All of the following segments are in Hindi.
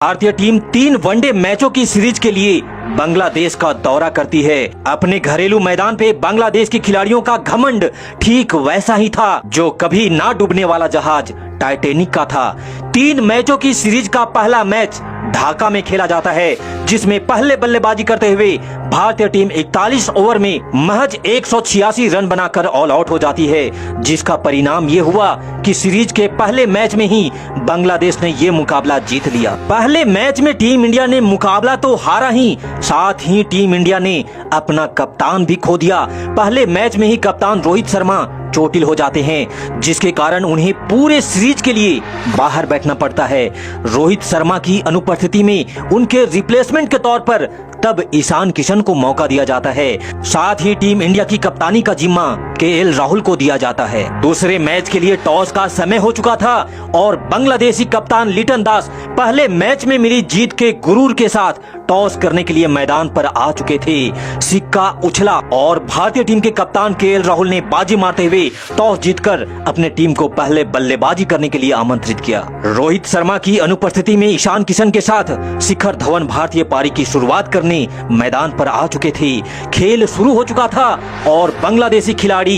भारतीय टीम 3 वनडे मैचों की सीरीज के लिए बांग्लादेश का दौरा करती है। अपने घरेलू मैदान पे बांग्लादेश के खिलाड़ियों का घमंड ठीक वैसा ही था जो कभी ना डूबने वाला जहाज टाइटैनिक का था। 3 मैचों की सीरीज का पहला मैच ढाका में खेला जाता है, जिसमें पहले बल्लेबाजी करते हुए भारतीय टीम 41 ओवर में महज 186 रन बनाकर ऑल आउट हो जाती है, जिसका परिणाम ये हुआ कि सीरीज के पहले मैच में ही बांग्लादेश ने ये मुकाबला जीत लिया। पहले मैच में टीम इंडिया ने मुकाबला तो हारा ही, साथ ही टीम इंडिया ने अपना कप्तान भी खो दिया। पहले मैच में ही कप्तान रोहित शर्मा चोटिल हो जाते हैं, जिसके कारण उन्हें पूरे सीरीज के लिए बाहर बैठना पड़ता है। रोहित शर्मा की अनुपस्थिति में उनके रिप्लेसमेंट के तौर पर तब ईशान किशन को मौका दिया जाता है। साथ ही टीम इंडिया की कप्तानी का जिम्मा केएल राहुल को दिया जाता है। दूसरे मैच के लिए टॉस का समय हो चुका था और बांग्लादेशी कप्तान लिटन दास पहले मैच में मिली जीत के गुरूर के साथ टॉस करने के लिए मैदान पर आ चुके थे। सिक्का उछला और भारतीय टीम के कप्तान केएल राहुल ने बाजी मारते हुए टॉस जीतकर अपने टीम को पहले बल्लेबाजी करने के लिए आमंत्रित किया। रोहित शर्मा की अनुपस्थिति में ईशान किशन के साथ शिखर धवन भारतीय पारी की शुरुआत करने मैदान पर आ चुके थे। खेल शुरू हो चुका था और बांग्लादेशी खिलाड़ी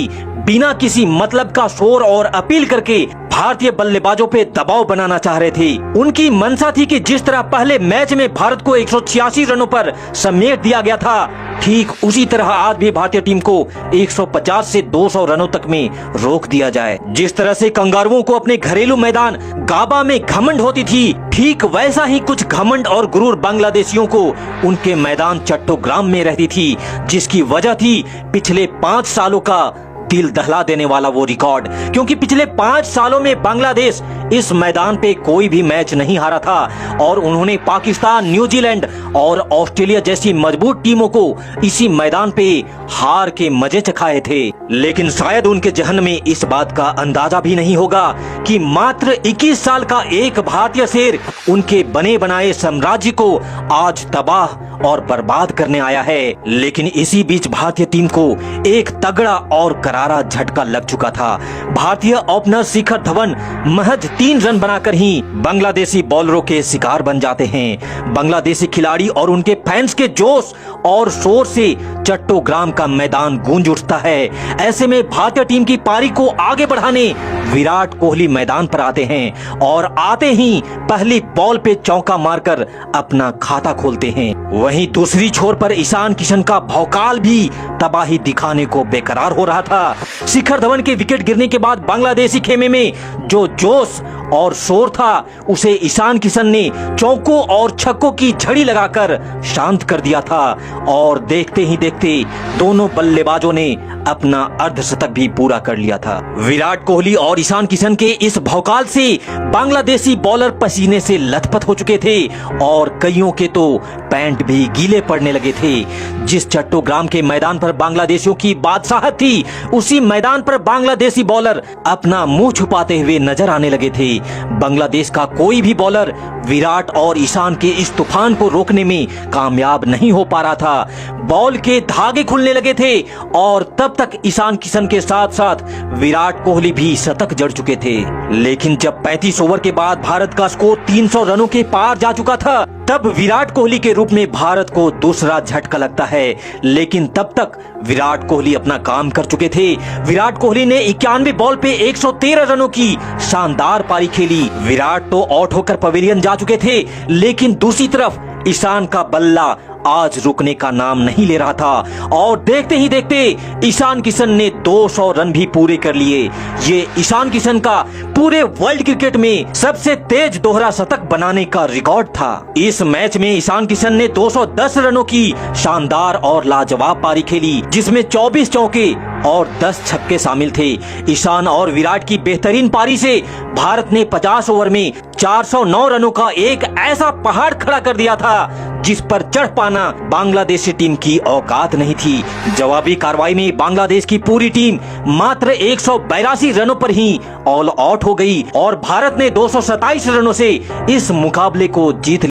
बिना किसी मतलब का शोर और अपील करके भारतीय बल्लेबाजों पे दबाव बनाना चाह रहे थे। उनकी मंशा थी कि जिस तरह पहले मैच में भारत को 186 रनों पर समेट दिया गया था, ठीक उसी तरह आज भी भारतीय टीम को 150 से 200 रनों तक में रोक दिया जाए। जिस तरह से कंगारुओं को अपने घरेलू मैदान गाबा में घमंड होती थी, ठीक वैसा ही कुछ घमंड और गुरूर बांग्लादेशियों को उनके मैदान चट्टोग्राम में रहती थी, जिसकी वजह थी पिछले 5 सालों का दिल दहला देने वाला वो रिकॉर्ड। क्योंकि पिछले 5 सालों में बांग्लादेश इस मैदान पे कोई भी मैच नहीं हारा था और उन्होंने पाकिस्तान, न्यूजीलैंड और ऑस्ट्रेलिया जैसी मजबूत टीमों को इसी मैदान पे हार के मजे चखाए थे। लेकिन शायद उनके जहन में इस बात का अंदाजा भी नहीं होगा कि मात्र 21 साल का एक भारतीय शेर उनके बने बनाए साम्राज्य को आज तबाह और बर्बाद करने आया है। लेकिन इसी बीच भारतीय टीम को एक तगड़ा और करारा झटका लग चुका था। भारतीय ओपनर शिखर धवन महज 3 रन बनाकर ही बांग्लादेशी बॉलरों के शिकार बन जाते हैं। बांग्लादेशी खिलाड़ी और उनके फैंस के जोश और शोर से चट्टोग्राम का मैदान गूंज उठता है। ऐसे में भारतीय टीम की पारी को आगे बढ़ाने विराट कोहली मैदान पर आते हैं और आते ही पहली बॉल पे चौका मारकर अपना खाता खोलते हैं। वहीं दूसरी छोर पर ईशान किशन का भौकाल भी तबाही दिखाने को बेकरार हो रहा था। शिखर धवन के विकेट गिरने के बाद बांग्लादेशी खेमे में जो जोश और शोर था, उसे ईशान किशन ने चौकों और छक्कों की झड़ी लगाकर शांत कर दिया था और देखते ही देखते दोनों बल्लेबाजों ने अपना अर्धशतक भी पूरा कर लिया था। विराट कोहली और ईशान किशन के इस भौकाल से बांग्लादेशी बॉलर पसीने से लथपथ हो चुके थे और कईयों के तो पैंट भी गीले पड़ने लगे थे। जिस चट्टोग्राम के मैदान पर बांग्लादेशियों की बादशाहत थी, उसी मैदान पर बांग्लादेशी बॉलर अपना मुंह छुपाते हुए नजर आने लगे थे। बांग्लादेश का कोई भी बॉलर विराट और ईशान के इस तूफान को रोकने में कामयाब नहीं हो पा रहा था। बॉल के धागे खुलने लगे थे और तब तक ईशान किशन के साथ साथ विराट कोहली भी शतक जड़ चुके थे। लेकिन जब 35 ओवर के बाद भारत का स्कोर 300 रनों के पार जा चुका था, तब विराट कोहली के रूप में भारत को दूसरा झटका लगता है। लेकिन तब तक विराट कोहली अपना काम कर चुके थे। विराट कोहली ने 91 बॉल पे 113 रनों की शानदार पारी खेली। विराट तो आउट होकर पवेलियन जा चुके थे, लेकिन दूसरी तरफ ईशान का बल्ला आज रुकने का नाम नहीं ले रहा था और देखते ही देखते ईशान किशन ने 200 रन भी पूरे कर लिए। ये ईशान किशन का पूरे वर्ल्ड क्रिकेट में सबसे तेज दोहरा शतक बनाने का रिकॉर्ड था। इस मैच में ईशान किशन ने 210 रनों की शानदार और लाजवाब पारी खेली, जिसमें 24 चौके और 10 छक्के शामिल थे। ईशान और विराट की बेहतरीन पारी से भारत ने 50 ओवर में 409 रनों का एक ऐसा पहाड़ खड़ा कर दिया था जिस पर चढ़ पाना बांग्लादेशी टीम की औकात नहीं थी। जवाबी कार्रवाई में बांग्लादेश की पूरी टीम मात्र 182 रनों पर ही ऑल आउट हो गई और भारत ने 227 रनों से इस मुकाबले को जीत